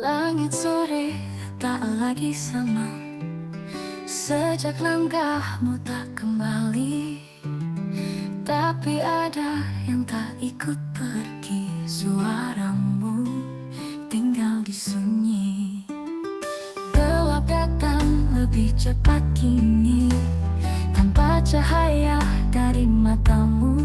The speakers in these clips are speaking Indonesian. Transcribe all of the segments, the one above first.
Langit sore tak lagi sama, sejak langkahmu tak kembali. Tapi ada yang tak ikut pergi, suaramu tinggal di sunyi. Gelap datang lebih cepat kini, tanpa cahaya dari matamu.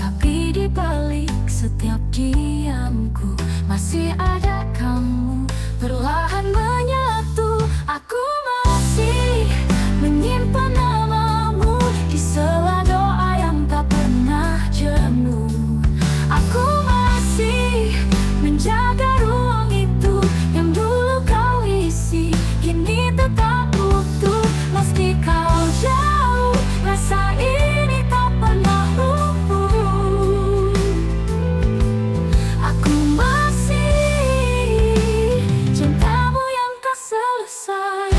Tapi di balik setiap diamku masih ada kamu, perlahan menyatu. Aku masih menyimpan namamu di sela doa yang tak pernah jenuh. Aku masih menjaga ruang itu yang dulu kau isi, kini tetap utuh. Meski kau jauh, rasa ini tak pernah luntur. Aku masih cintamu yang tak selesai.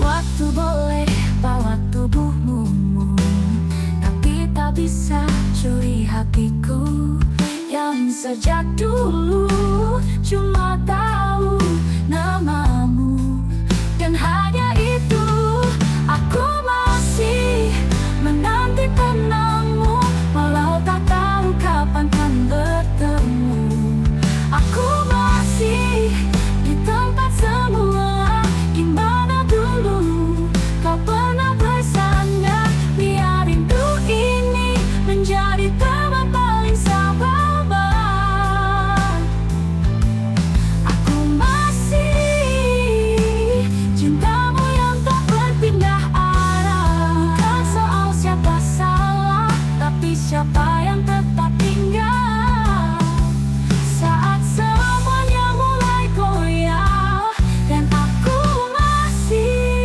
Waktu boleh bawa tubuhmu, tapi tak bisa curi hatiku yang sejak dulu cuma tahu namamu. Dan hanya itu, aku masih menanti tenangmu, walau tak tahu kapan kan bertemu. Aku masih di tempat semula, di mana dulu kau pernah bersandar. Biar rindu ini menjadi teman paling sahabat. Aku masih cintamu yang tak berpindah arah. Bukan soal siapa salah, tapi siapa yang tetap tinggal. Saat semuanya mulai goyah, dan aku masih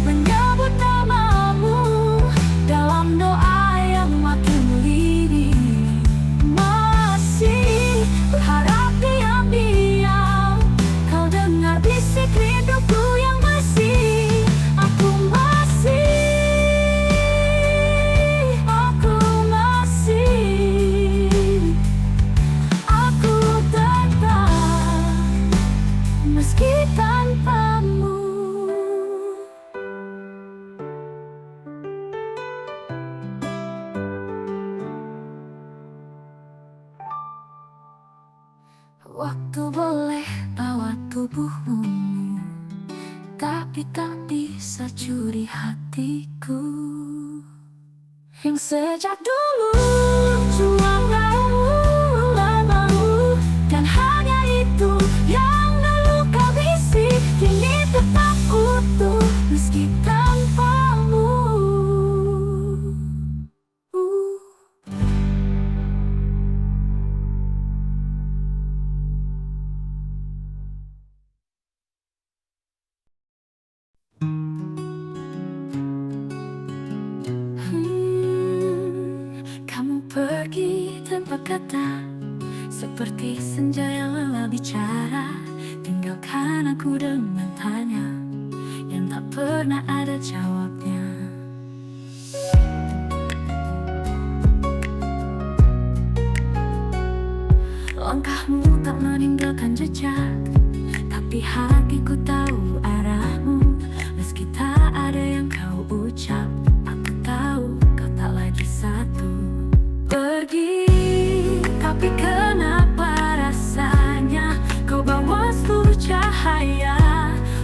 menyebut namamu dalam doa yang makin lirih. Masih berharap diam-diam kau dengar bisik rinduku yang bersih. Aku tetap meski tanpamu. Waktu boleh bawa tubuhmu, tapi tak bisa curi hatiku yang sejak dulu cuma tahu namamu. Dan hanya itu yang dulu kau isi, kini tetap utuh meski tanpamu. Kamu pergi tanpa kata, seperti senja yang lelah bicara. Tinggalkan aku dengan tanya yang tak pernah ada jawabnya. Langkahmu tak meninggalkan jejak, tapi hatiku tahu arahmu. Meski tak ada yang kau ucap, aku tahu kau tak lagi satu. Pergi, tapi kenapa rasanya kau bawa seluruh cahaya.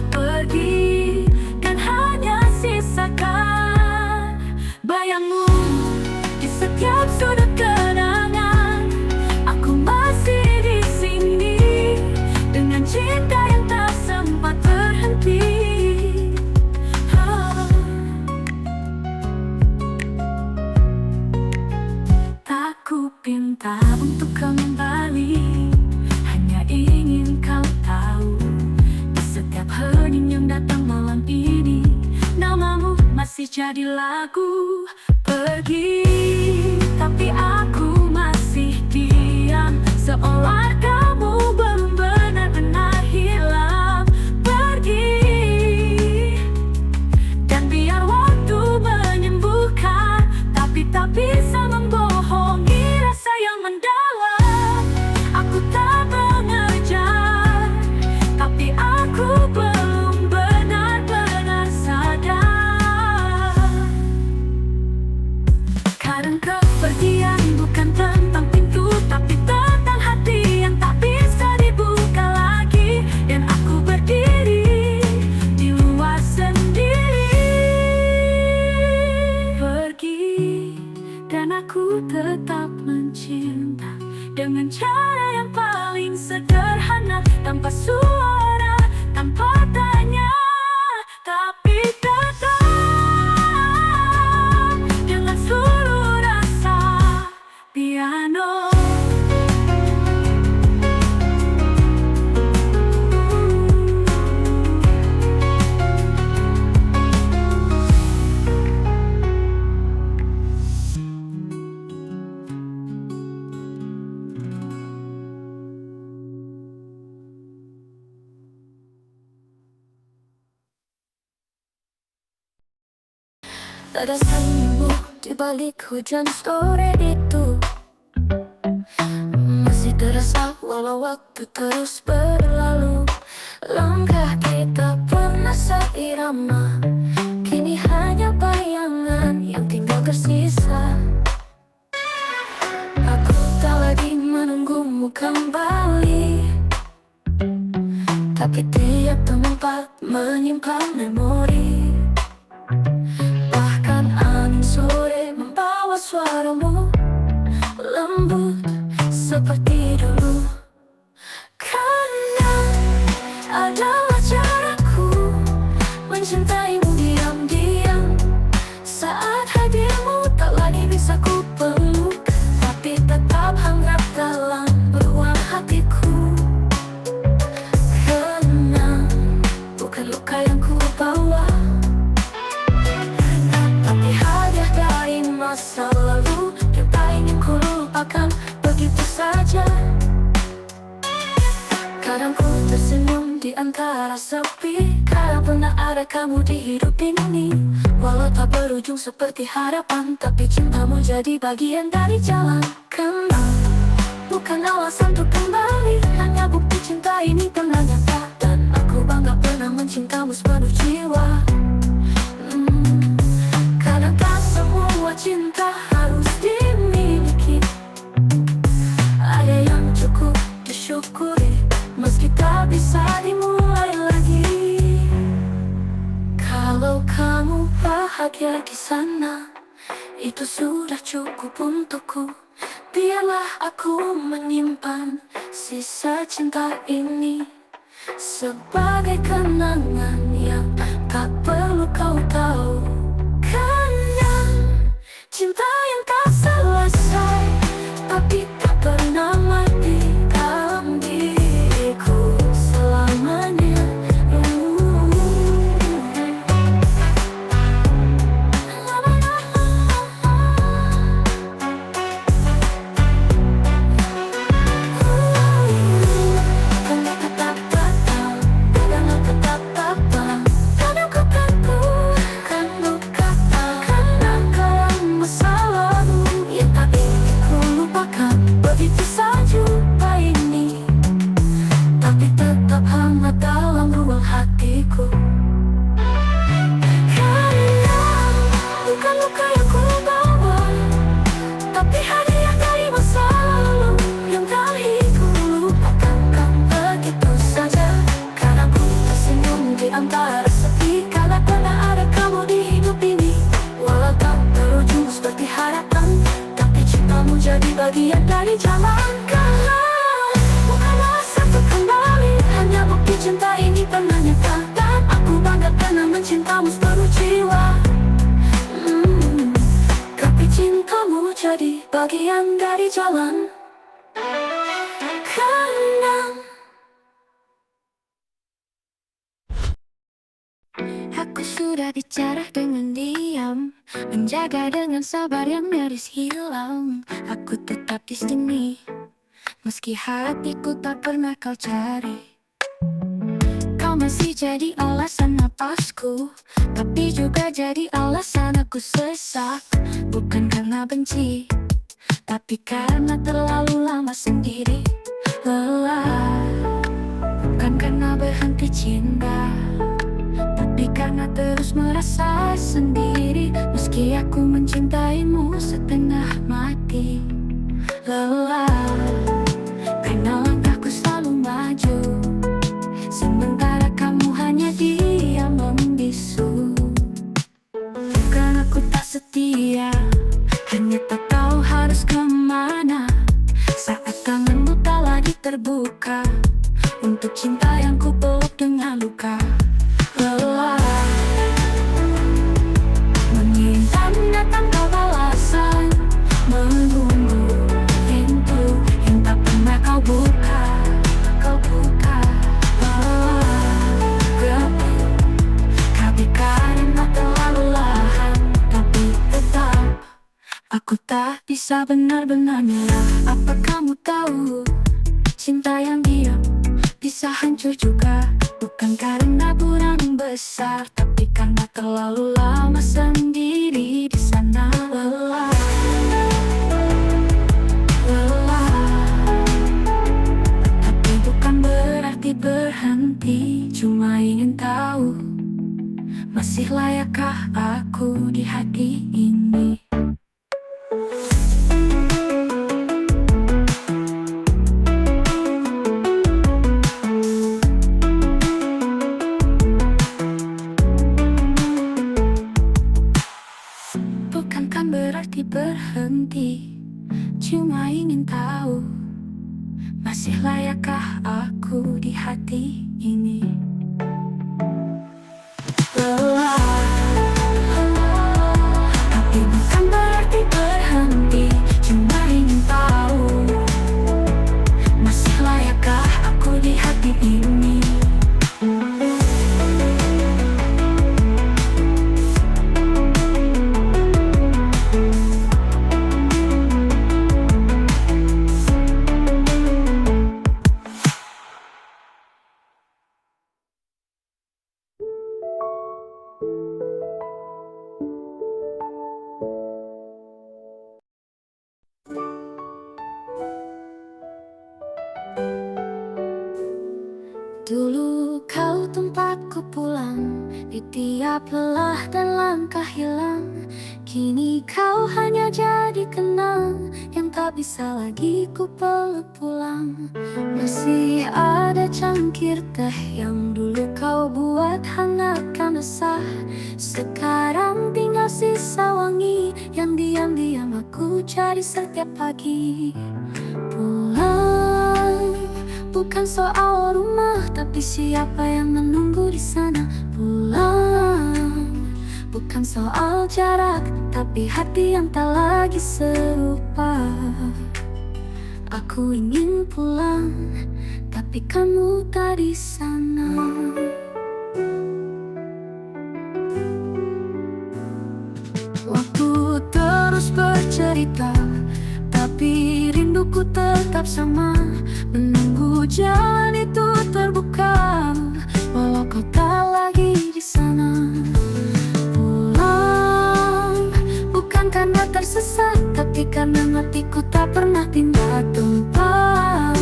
Pergi, dan hanya sisakan bayangmu di setiap sudut kenangan. Aku masih di sini dengan cinta yang tak sempat berhenti. Tak ku pinta untuk kembali, hanya ingin kau tahu, di setiap hening yang datang malam ini, namamu masih jadi lagu. Pergi, tapi aku masih diam, seolah kamu belum benar-benar hilang. Pergi, Tak ada senyummu di balik hujan sore itu. Masih terasa walau waktu terus berlalu. Langkah kita pernah seirama, kini hanya bayangan yang tinggal tersisa. Aku tak lagi menunggumu kembali, tapi tiap tempat menyimpan memori. Bahkan angin sore membawa suaramu lembut seperti dulu. Karena adalah caraku mencintaimu diam-diam. Saat hadirmu tak lagi bisa ku peluk, tapi tetap hangat dalam ruang hatiku. Kenang bukan luka yang ku bawa, tapi hadiah dari masa lalu yang tak ingin ku lupakan begitu saja. Kadang ku tersenyum di antara sepi, karena pernah ada kamu di hidup ini. Walau tak berujung seperti harapan, tapi cintamu jadi bagian dari jalan. Kenal bukan alasan untuk kembali, hanya bukti cinta ini pernah nyata. Dan aku bangga pernah mencintamu sepenuh jiwa. Kadang tak semua cinta harus dimiliki, ada yang cukup disyukuri meski tak bisa dimulai lagi. Kalau kamu bahagia di sana, itu sudah cukup untukku. Biarlah aku menyimpan sisa cinta ini sebagai kenangan yang tak perlu kau tahu. Karena cinta yang tak selesai, tapi tak pernah mati dalam diriku selamanya. Begitu saja ini, tapi tetap hangat dalam ruang hatiku. Karena bukan luka yang ku bawa, tapi hadiah dari masa lalu yang tak ingin ku lupakan begitu saja. Karena ku tersenyum di antara sepi, karena pernah ada kamu di hidup ini. Walau tak berujung seperti harapan, tapi cintamu jadi bagian dari jalan. Karena bukan alasan untuk kembali, hanya bukti cinta ini pernah nyata. Dan aku bangga pernah mencintamu sepenuh jiwa. Tapi cintamu jadi bagian dari jalan. Karena aku sudah bicara dengan diam, menjaga dengan sabar yang nyaris hilang. Aku tetap di sini, meski hatiku tak pernah kau cari. Kau masih jadi alasan napasku, tapi juga jadi alasan aku sesak. Bukan karena benci, tapi karena terlalu lama sendiri. Lelah, bukan karena berhenti cinta, tapi karena terus merasa sendiri. Meski aku mencintaimu setengah mati. Lelah, karena langkahku selalu maju, sementara kamu hanya diam membisu. Bukan aku tak setia, hanya tak tahu harus kemana. Saat tanganmu tak lagi terbuka untuk cinta yang ku peluk dengan luka. Lelah mengintam datang kau balasan, menunggu pintu yang tak pernah kau buka. Tapi karena terlalu lahan, tapi tetap aku tak bisa benar-benar nyerah. Apa kamu tahu, cinta yang diam bisa hancur juga. Bukan karena kurang besar, tapi karena terlalu lama sendiri. sendiri di sana. Lelah, tapi bukan berarti berhenti. Cuma ingin tahu, masih layakkah aku di hati ini? Bukan berarti berhenti, cuma ingin tahu, masih layakkah aku di hati ini? Lelah, tapi bukan berarti berhenti, cuma ingin tahu, masih layakkah aku di hati ini? Dulu kau tempatku pulang, di tiap lelah dan langkah hilang. Kini kau hanya jadi kenang, yang tak bisa lagi ku peluk pulang. Masih ada cangkir teh yang dulu kau buat hangatkan resah. Sekarang tinggal sisa wangi, yang diam-diam aku cari setiap pagi. Pulang bukan soal rumah, tapi siapa yang menunggu di sana. Pulang bukan soal jarak, tapi hati yang tak lagi serupa. Aku ingin pulang, tapi kamu tak di sana. Waktu terus bercerita, tapi rinduku tetap sama. Menunggu jalan itu terbuka, walau kau tak lagi di sana. Pulang bukan karena tersesat, tapi karena hatiku tak pernah pindah tempat.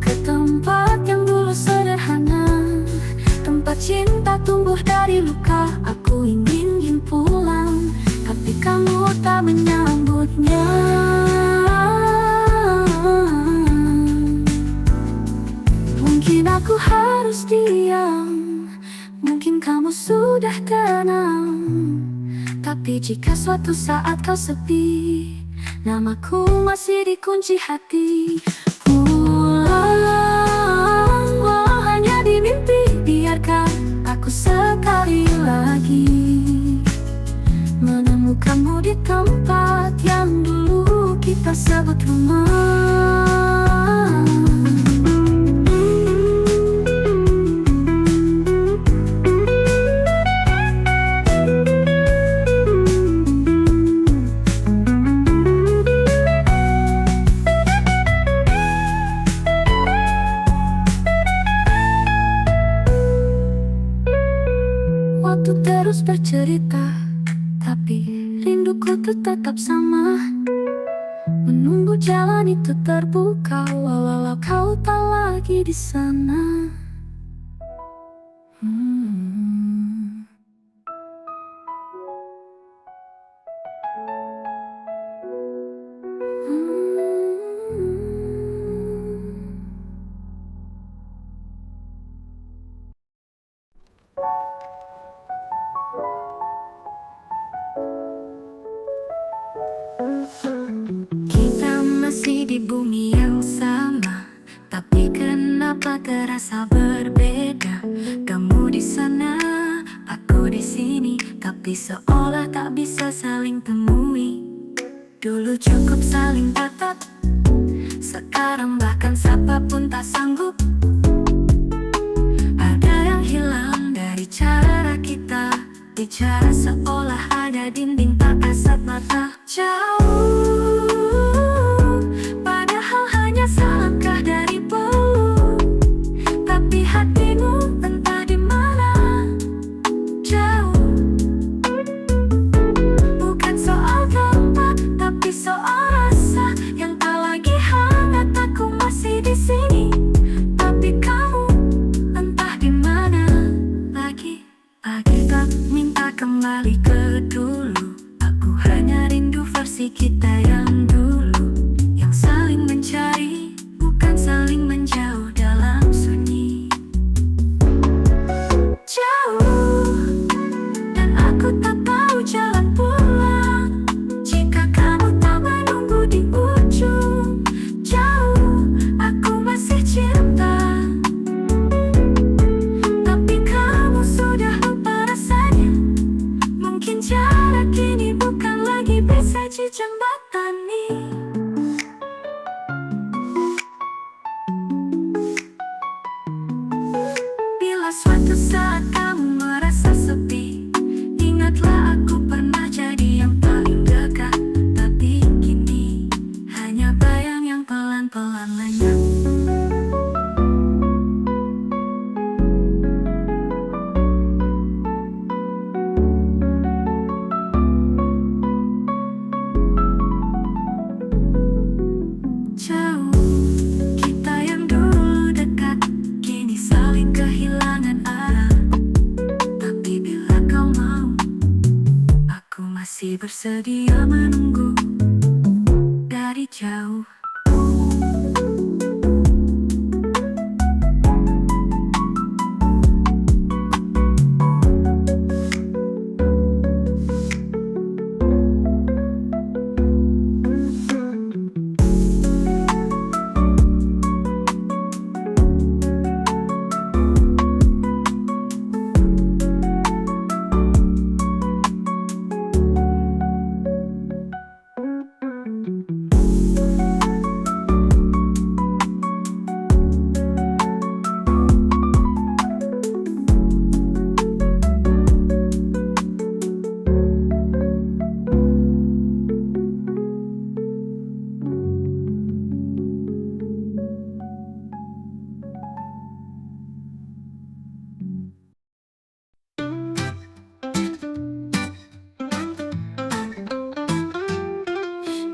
Ke tempat yang dulu sederhana, tempat cinta tumbuh dari luka. Aku ingin pulang, tapi kamu tak menyambutnya. Mungkin aku harus diam, mungkin kamu sudah tenang. Tapi jika suatu saat kau sepi, namaku masih dikunci hati. Pulang, walau hanya di mimpi, biarkan aku sekali lagi menemukanmu di tempat yang dulu kita sebut rumah. Waktu terus bercerita, tapi rinduku tetap sama. Menunggu jalan itu terbuka, walau kau tak lagi di sana. Kita masih di bumi yang sama, tapi kenapa terasa berbeda? Kamu di sana, aku di sini, tapi seolah tak bisa saling temui. Dulu cukup saling tatap, sekarang bahkan sapa pun tak sanggup. Ada yang hilang dari cara kita bicara, seolah ada dinding tak kasat mata. Jauh, padahal hanya selangkah dari peluk, tapi hatimu entah di mana. Jauh, Pagi tak minta kembali ke dulu. Aku hanya rindu versi kita yang dulu, yang saling mencari, bukan saling menjauh dalam sunyi. Jauh, dan aku tak tahu jalan pulang. Jika kamu tak menunggu di ujung, jauh, aku masih cinta. Tapi kamu sudah lupa rasanya. Mungkin jarak ini bukan lagi bisa dijembatani. Bila suatu saat kamu merasa sepi, ingatlah aku pernah jadi yang paling dekat. Tapi kini hanya bayang yang pelan-pelan lenyap. Jauh, kita yang dulu dekat, kini saling kehilangan arah. Tapi bila kau mau, aku masih bersedia menunggu dari jauh.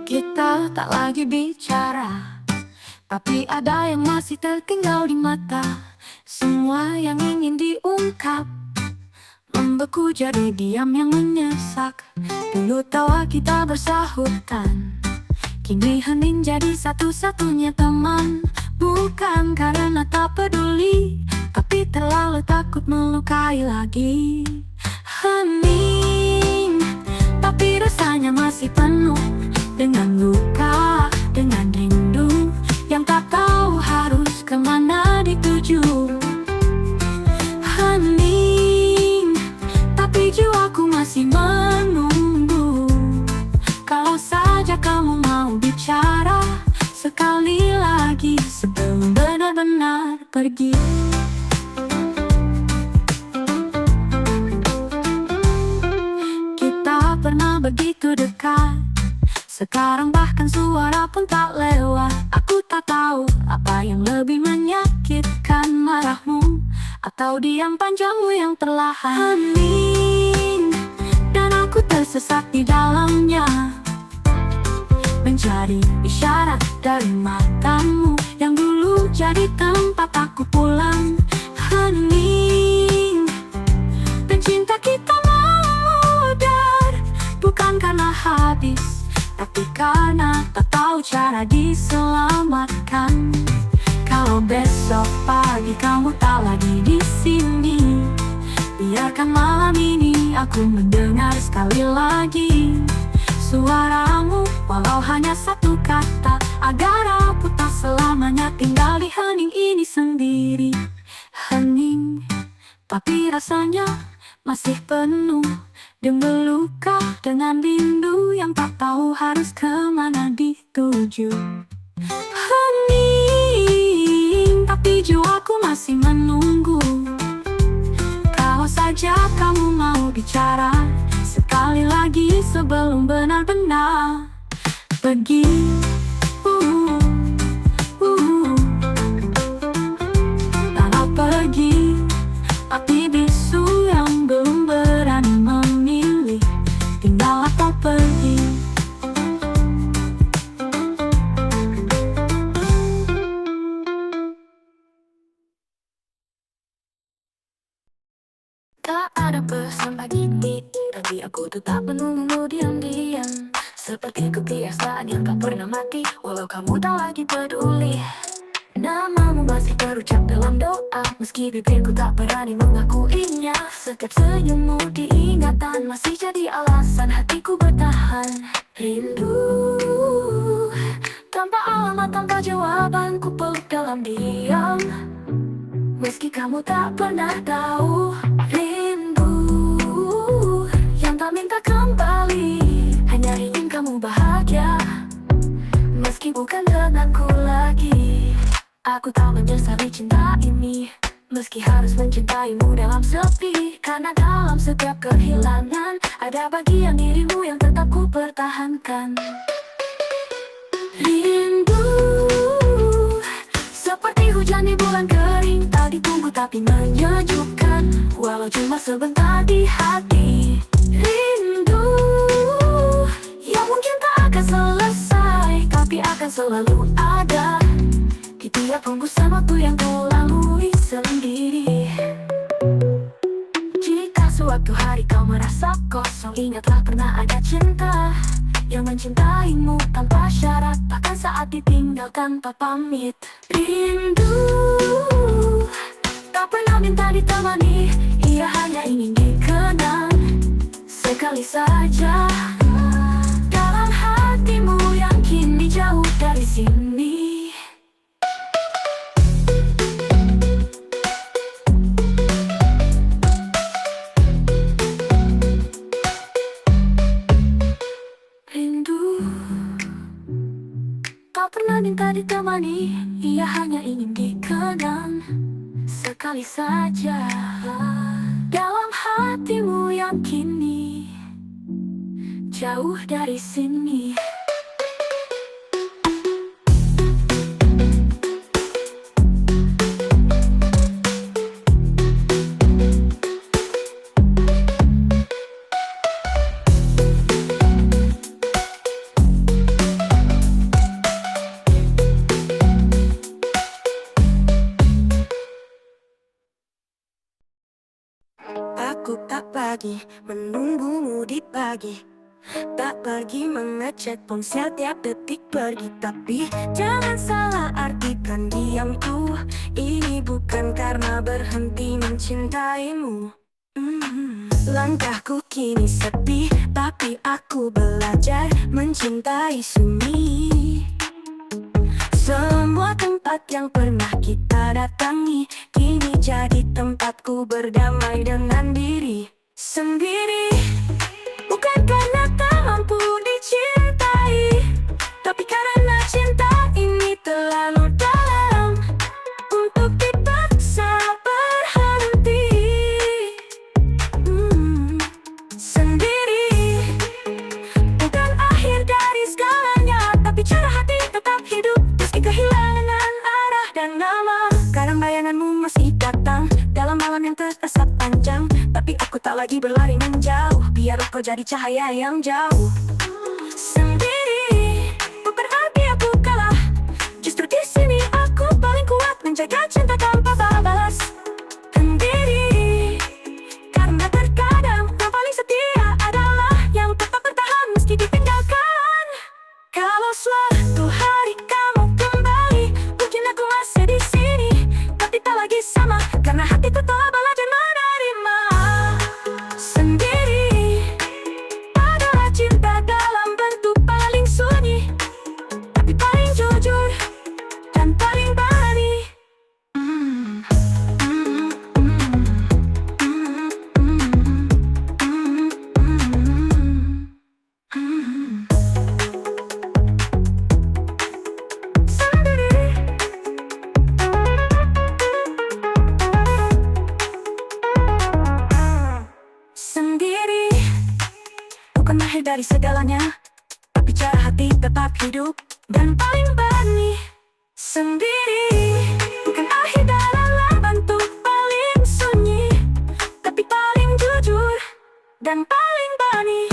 Kita tak lagi bicara, tapi ada yang masih tertinggal di mata. Semua yang ingin diungkap membeku jadi diam yang menyesak. Dulu tawa kita bersahutan, kini hening jadi satu-satunya teman. Bukan karena tak peduli, tapi terlalu takut melukai lagi. Hening, tapi rasanya masih penuh dengan luka, dengan rindu yang tak tahu harus kemana dituju. Hening, tapi jiwaku masih menunggu. Kalau saja kamu mau bicara sekali lagi sebelum benar-benar pergi. Kita pernah begitu dekat, sekarang bahkan suara pun tak lewat. Aku tak tahu apa yang lebih menyakitkan, marahmu atau diam panjangmu yang perlahan. Hening, dan aku tersesat di dalamnya, mencari isyarat dari matamu yang dulu jadi tempat aku pulang. Hening, dan cinta kita memudar, bukan karena habis, tapi karena tak tahu cara diselamatkan. Kalau besok pagi kamu tak lagi di sini, biarkan malam ini aku mendengar sekali lagi suaramu, walau hanya satu kata, agar aku tak selamanya tinggal di hening ini sendiri. Hening, tapi rasanya masih penuh dengan luka, dengan rindu yang tak tahu harus kemana dituju. Hening, tapi jiwaku masih menunggu. Kalau saja kamu mau bicara sekali lagi sebelum benar-benar pergi. Tanah pergi, tapi bisu yang belum berani memilih, tinggal atau pergi. Tak ada ada pesan begini, tapi aku tetap menunggu diam-diam. Seperti kebiasaan yang tak pernah mati, walau kamu tak lagi peduli. Namamu masih terucap dalam doa, meski bibirku tak berani mengakuinya. Setiap senyummu diingatan masih jadi alasan hatiku bertahan. Rindu tanpa alamat, tanpa jawaban, ku peluk dalam diam. Meski kamu tak pernah tahu, rindu yang tak minta kembali, hanya ingin kamu bahagia, meski bukan denganku lagi. Aku tak menyesali cinta ini, meski harus mencintaimu dalam sepi. Karena dalam setiap kehilangan ada bagian dirimu yang tetap ku pertahankan. Rindu seperti hujan di bulan kering, tak ditunggu tapi menyejukkan, walau cuma sebentar di hati. Rindu yang mungkin tak akan selesai, tapi akan selalu ada di tiap hembusan waktu yang kau lalui sendiri. Jika suatu hari kau merasa kosong, ingatlah pernah ada cinta yang mencintaimu tanpa syarat, bahkan saat ditinggal tanpa pamit. Rindu tak pernah minta ditemani, ia hanya ingin dikenang sekali saja dalam hatimu yang kini jauh dari sini. Tak pernah minta ditemani, ia hanya ingin dikenang sekali saja dalam hatimu yang kini jauh dari sini. Aku tak lagi menunggumu di pagi, tak pergi mengecek ponsel tiap detik pergi. Tapi jangan salah artikan diamku, ini bukan karena berhenti mencintaimu. Langkahku kini sepi, tapi aku belajar mencintai sunyi. Semua tempat yang pernah kita datangi kini jadi tempatku berdamai dengan diri sendiri. Bukan karena tak mampu dicintai, tapi karena cinta ini terlalu dalam untuk dipaksa berhenti. Sendiri bukan akhir dari segalanya, tapi cara hati tetap hidup meski kehilangan arah dan nama. Kadang bayanganmu masih datang dalam malam yang terasa panjang, tapi aku tak lagi berlari menjauh, biar kau jadi cahaya yang jauh. Sendiri bukan berarti aku kalah, justru di sini aku paling kuat menjaga cinta tanpa balas. Sendiri karena terkadang yang paling setia adalah yang tetap bertahan meski ditinggalkan. Kalau suatu hari kamu kembali, mungkin aku masih di sini, tapi tak lagi sama karena hatiku telah belajar menerima. Sendiri adalah cinta dalam bentuk paling sunyi, tapi paling jujur dan paling berani. Sendiri bukan akhir dari segalanya, tapi cara hati tetap hidup dan paling berani. Sendiri bukan akhir dalam bentuk paling sunyi, tapi paling jujur dan paling berani.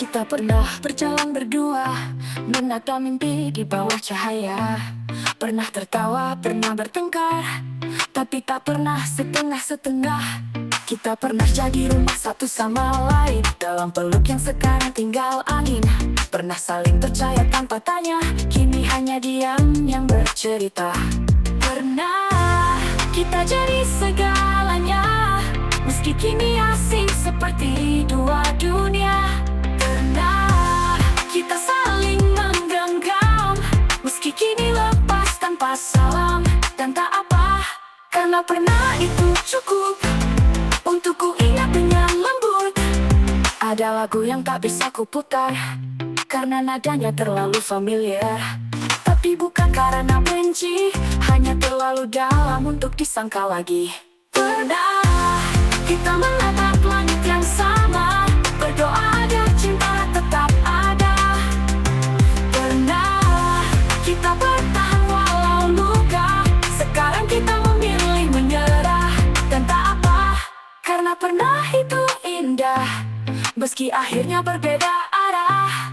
Kita pernah berjalan berdua, menata mimpi di bawah cahaya. Pernah tertawa, pernah bertengkar, tapi tak pernah setengah-setengah. Kita pernah jadi rumah satu sama lain, dalam peluk yang sekarang tinggal angin. Pernah saling percaya tanpa tanya, kini hanya diam yang bercerita. Pernah kita jadi segalanya, meski kini asing seperti dua dunia. Pernah kita saling menggenggam, meski kini lepas tanpa salam. Dan tak apa, karena pernah itu cukup untukku ingat dengan lembut. Ada lagu yang tak bisa kuputar, karena nadanya terlalu familiar. Tapi bukan karena benci, hanya terlalu dalam untuk disangka lagi. Pernah kita menatap langit yang sama, berdoa agar cinta tetap ada. Pernah kita bertahan walau luka, sekarang kita memilih menyerah. Dan tak apa, karena pernah itu indah, meski akhirnya berbeda arah.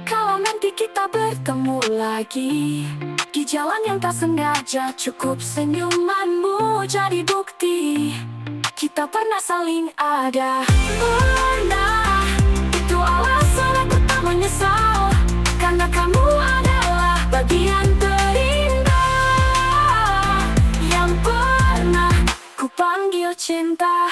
Kalau nanti kita bertemu lagi di jalan yang tak sengaja, cukup senyumanmu jadi bukti kita pernah saling ada. Pernah, itu alasan aku tak menyesal, karena kamu adalah bagian terindah yang pernah ku panggil cinta.